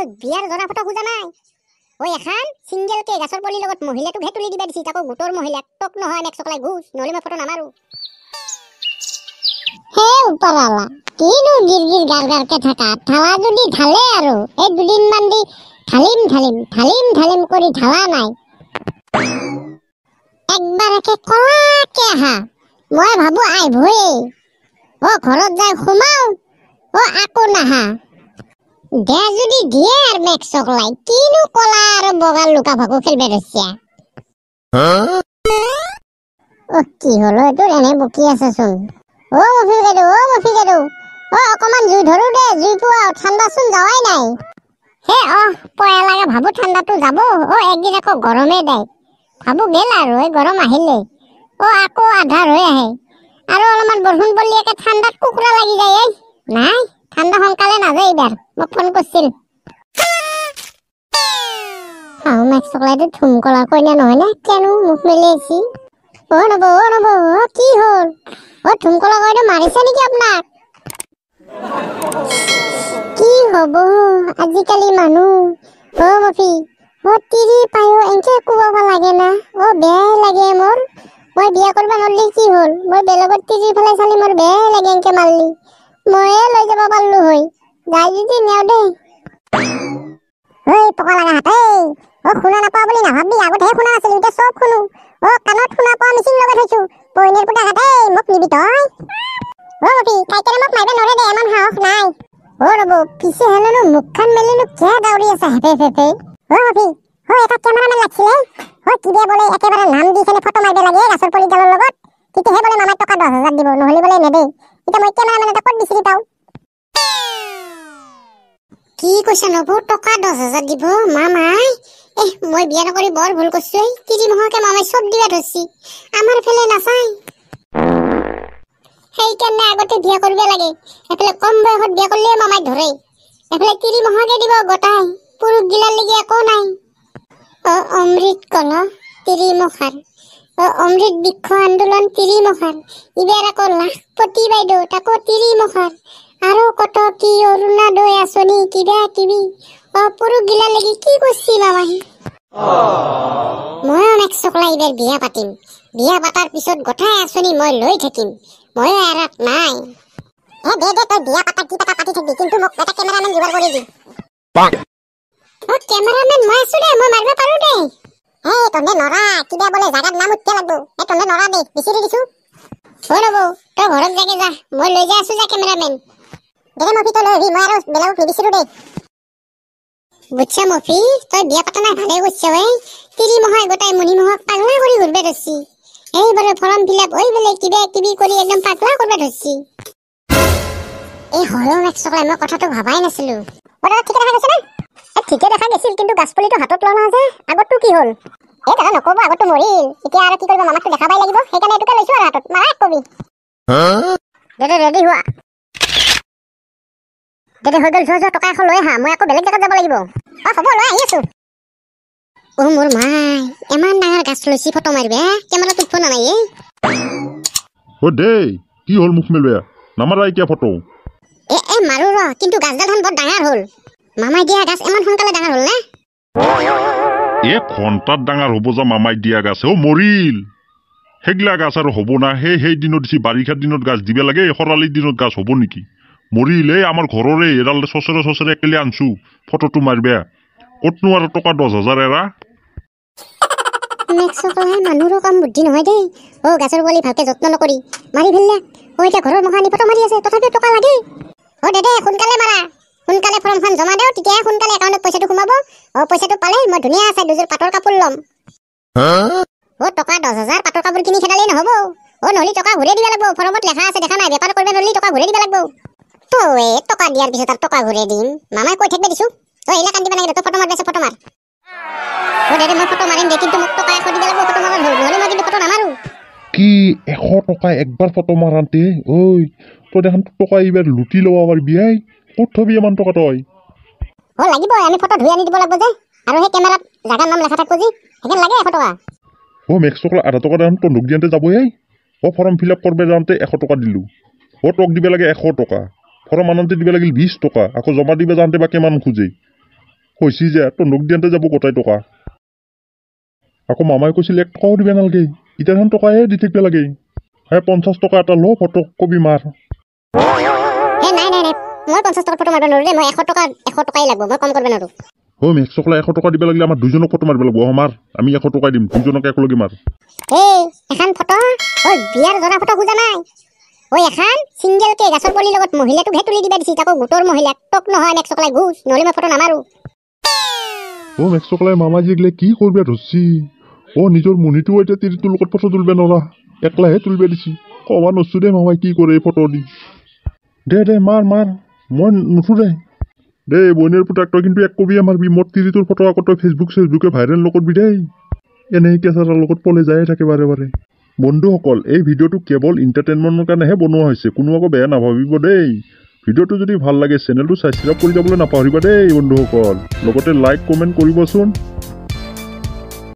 অকল বিয়াৰ জৰা ফটো খোজা নাই ঐ এখন সিঙ্গেল কে গাছৰ পলিৰ লগত মহিলাটো ভেটুলি দিবা দিছি তাকো গোটৰ মহিলাক টক নহয় মেক চকলাই ঘুষ নহলে মই ফটো নামাৰো হে উপৰালা কিনো গিৰগিৰ গাৰগাৰকে থাকা ঢালা যদি ঢালে আৰু এই দুদিন মান দি ঢালিম কৰি ঢালা নাই একবাৰ একে কলাকে আহা মই ভাবো আইভয়ে ও ঘৰত যাই সোমাও ও আকো নাহা দে যদি দিয়ে আর মেক চকলাই কিনো কলা আর বগাল লুকা ভাগু খেলবে রইছে ও কি হলো এটো এনে বকি আছে শুন ও মফি গেদু ও অকমান জুই ধরু দে জুই পুয়া ঠান্ডা শুন যাওয়াই নাই হে পয়া লাগা ভাবু ঠান্ডাটো যাব ও একদিন আকো গরমে দেয় ভাবু গেল আৰু এই গৰম আহিলে ও আকো আধাৰ হয়ে আহে আৰু অলপমান বৰষুণ পড়লি একে ঠান্ডাত কুকুৰা লাগি যায় এই নাই ঠান্ডা সংকালে নাযায় এইবাৰ মোক ফোন করছিল মেক চকলাইটো ধুমকলা কইনা নহয় না কেন মুখ মেলি আছি ও নব কি হল ও ধুমকলা কইনা মারিছে নেকি আপনাক কি হব আজিকালি মানুহ ও মফি ও তিৰি পায়ো এনকে কুবাব লাগে না ও বেয়াই লাগে মোৰ মই বিয়া কৰবা নলি কি হল মই বেলেগত তিৰি ফেলাই চালি মোৰ বেয়াই লাগে এনকে মারলি ময়ে লৈ যাব পারলু হই যাই যদি নেও দে পকা লাগা হাতে ও শুনা নাপাও বুলি নাভাবি আগতহে শুনা আছিল এতিয়া সব শুনো ও কাণত শুনা পোৱা মিচিং লগাই থৈছো পইনের পুতা হাতে মোক নিবি তই ও মফি কাইকেনে মোক মাইবে নৰে দে এমন সাহস নাই ও ৰব পিছে হেলেনো মুখখান মেলিনো কিয় দাউৰি আছে হেপে ও মফি এটা ক্যামেৰাম্যান লাগছিলে কিবে বলে একেবাৰে নাম দি কেনে ফটো মাৰবে লাগে গাছৰ পলি ডালৰ লগত তেতিয়াহে বলে মামাই টকা 10,000 দিব নহলে বলে নেদে এটা মই ক্যামেরাম্যান এটা ক'ত বিচাৰি পাও কি কৈছা নবু টকা 10,000 দিব মামাই মই বিয়া নকৰি বৰ ভুল কৰিছো তিৰি মহকে মামাই সব দিবা ধৰছি আমাৰ ফেলে নাচাই সেইকাৰণে আগতে বিয়া কৰিব লাগে এফালে কম বয়সত বিয়া কৰিলে মামাই ধৰে এফালে তিৰি মহকে দিব গটাই পুৰুষ গিলাৰ লাগি একো নাই অমৃত কলা তিৰি মখাৰ অমৃত বৃক্ষ আন্দোলন তিৰি মখাৰ ইবাৰ আকৌ লাখপতি বাইদেউ তাকো তিৰি মখাৰ আৰু কত কি অৰুণোদয় আঁচনি কিবা কিবি পুৰুষ গিলা লাগি কি কৰিছি মামাই মই মেক চকলা ইবাৰ বিয়া পাতিম বিয়া পাতাৰ পিছত গঠাই আঁচনি মই লৈ থাকিম মই এৰাত নাই দে তই বিয়া পাতা কি পাতা পাতি থাকিবি কিন্তু মোক এটা কেমেৰামেন যোগাৰ কৰি দি কেমেৰামেন মই আছো দে মই মাৰিব পাৰো দে তহঁতে নৰা কিবা বলে জাগাত নাম উঠিব লাগব তহঁতে নৰা দে বিচাৰি দিছো নবৌ তই ঘৰত যাগে যা মই লৈ যাই আছো যা কেমেৰামেন দে মফি তই লৈ মই আৰু বেলেগক নিবিচাৰো দে বুঝছা মফি তই বিয়া পাতা নাই ভালে কৰিছ তিৰি মহাই গোটাই মুনি মহক পাগলা কৰি ঘূৰবে ধৰছি এইবাৰে ফৰ্ম ফিল আপ বেলে কিবা কিবি কৰি একদম পাগলা কৰবে ধৰছি হলো মেক চকলাই মই কথাটো ভাবাই নাছিলো ঠিকে দেখা গৈছে না ঠিকে দেখা গৈছিল কিন্তু গাছপলিটো হাতত লোৱা নহয় যে আগতটো কি হল দাদা নকব আগতটো মৰিল এতিয়া আৰু কি কৰিব মামাকটো দেখাবাই লাগিব সেইকাৰণে এটুকে লৈছো আৰু হাতত মাৰা কবি দে ৰেডি হোৱা দে হৈ গ'ল যোৱা টকা এখন লৈ আহা মই আকৌ বেলেগ জেগাত যাব লাগিব হ'ব লৈ আহি আছো মোৰ মাই ইমান ডাঙৰ গাছ লৈছি ফটো মাৰিবে কেমেৰা তুলিব নালাগে দেই কি হল মুখ মেলুয়া নামাৰা এতিয়া ফটো মাৰো ৰ কিন্তু গাছডালখন বৰ ডাঙৰ হল মামাই দিয়া গাছ ইমান সোনকালে ডাঙৰ হল না ঘণ্টাত ডাঙৰ হব যা মামাই দিয়া গাছ মৰিল সেইগিলা গাছ আৰু হব না সেই দিনত দিছি বাৰিষাৰ দিনত গাছ দিবে লাগে খৰালিৰ দিনত গাছ হব নেকি মৰিল আমাৰ ঘৰৰে এডাল চচৰে একেলে আনছো ফটোটো মাৰিবে ক'তনো আৰু টকা 10,000 এৰা মানুহৰ কাম বুদ্ধি নহয় দেই গাছৰ পোৱালি ভালকে যত্ন নকৰি মাৰি ফেললে এতিয়া ঘৰৰ মহানি ফটো মাৰি আছে তথাপিও টকা লাগে দে সোনকালে মাৰা সোনকালে ফৰ্মখন জমা দিও তেতিয়া সোনকালে একাউণ্টত পইচাটো সোমাব পইচাটো পালে মই ধুনীয়া আছে দুযোৰ পাটৰ কাপোৰ ল'ম টকা 10,000 পাটৰ কাপোৰ কিনি খেদালেই নহব নহলি টকা ঘূৰাই দিব লাগিব ফৰ্মত লেখা আছে দেখা নাই বেপাৰ কৰিব নহলি টকা ঘূৰাই দিব লাগিব টকা দিয়াৰ পিছত আৰু টকা ঘূৰাই দিম মামাই কৈ থাকিব দিছো এইলা কান্দিব নালাগে তই ফটো মাৰ ফটো মাৰ দে মই ফটো মাৰিম দে কিন্তু মোক টকা 100 দিব লাগিব ফটো মাৰাৰ হ'ল নহলে মই কিন্তু ফটো নামাৰো কি 100 টকা একবাৰ ফটো মাৰান্তে তই দেখোন টকা এইবাৰ লুটি ল'ব পাৰিবি ক'ত থবি ইমান টকা তই লাগিব আমি ফটো ধুই আনি দিব লাগিব যে আৰু সেই কেমেৰাত জাগাৰ নাম লেখা থাকিব যে সেইকাৰণে লাগে 100 টকা মেক্স টকা 1/2 টকা দেখোন তই নোক দিয়ান্তে যাবই ফৰ্ম ফিল আপ কৰিব যাওঁতে 100 টকা দিলোঁ তোক দিব লাগে 100 টকা ফৰ্ম আনন্তে দিব লাগিল 20 টকা আকৌ জমা দিব যাওঁতে বা কিমান খোজে কৈছি যে তন্দুক দিয়ান্তে যাব গোটাই টকা আকৌ মামাই কৈছিল 1 টকাও দিব নালাগে এতিয়া দেখোন টকাহে দি থাকিব লাগে 50 টকা এটা ল ফটো কবি মাৰ হে নাই নাই নাই মই 50 টকাৰ ফটো মাৰিব নোৱাৰো দেই মই 100 টকাই লাগব মই কম কৰিব নোৱাৰো মেক্স চকলা 100 টকা দিব লাগিলে আমাৰ দুজনক ফটো মাৰিব লাগিব আমাৰ আমি 100 টকা দিম দুজনক একলগে মাৰ এখন ফটো বিয়াৰ জৰা ফটো খুজা নাই এখন সিঙ্গেল কে গাছৰ পলিৰ লগত মহিলাটোক হে তুলি দিবা দিছি তাকো গোটৰ মহিলাক টক নহয় মেক্স চকলাই ঘুষ নহলে মই ফটো নামাৰো মেক্স চকলাই মামাজি গলে কি কৰবে ধৰছি নিজৰ মুনিটো এতিয়া তিৰিটোৰ লগত ফটো তুলবে নৰা একলাহে তুলবে দিছি কবা নছু দে মামাই কি কৰে ফটো দি দে মাৰ মই নুঠো দে বইনের পুতাক তই কিন্তু এক কবি মারবি মোর তিরিটোর ফটো আকৌ তই ফেসবুকে ভাইরাল নকরবি দেই এনেই কেঁচাৰৰ লগত পলে যায় থাকে বাৰে বাৰে বন্ধুসকল এই ভিডিঅ'টো কেৱল এণ্টাৰটেইনমেণ্টৰ কাৰণেহে বনোৱা হৈছে কোনো আকৌ বেয়া নাভাবিব দেই ভিডিঅ'টো যদি ভাল লাগে চেনেলটো ছাবস্ক্ৰাইব কৰি যাবলৈ নাপাহৰিবা দেই বন্ধুসকল লগতে লাইক কমেণ্ট কৰিবচোন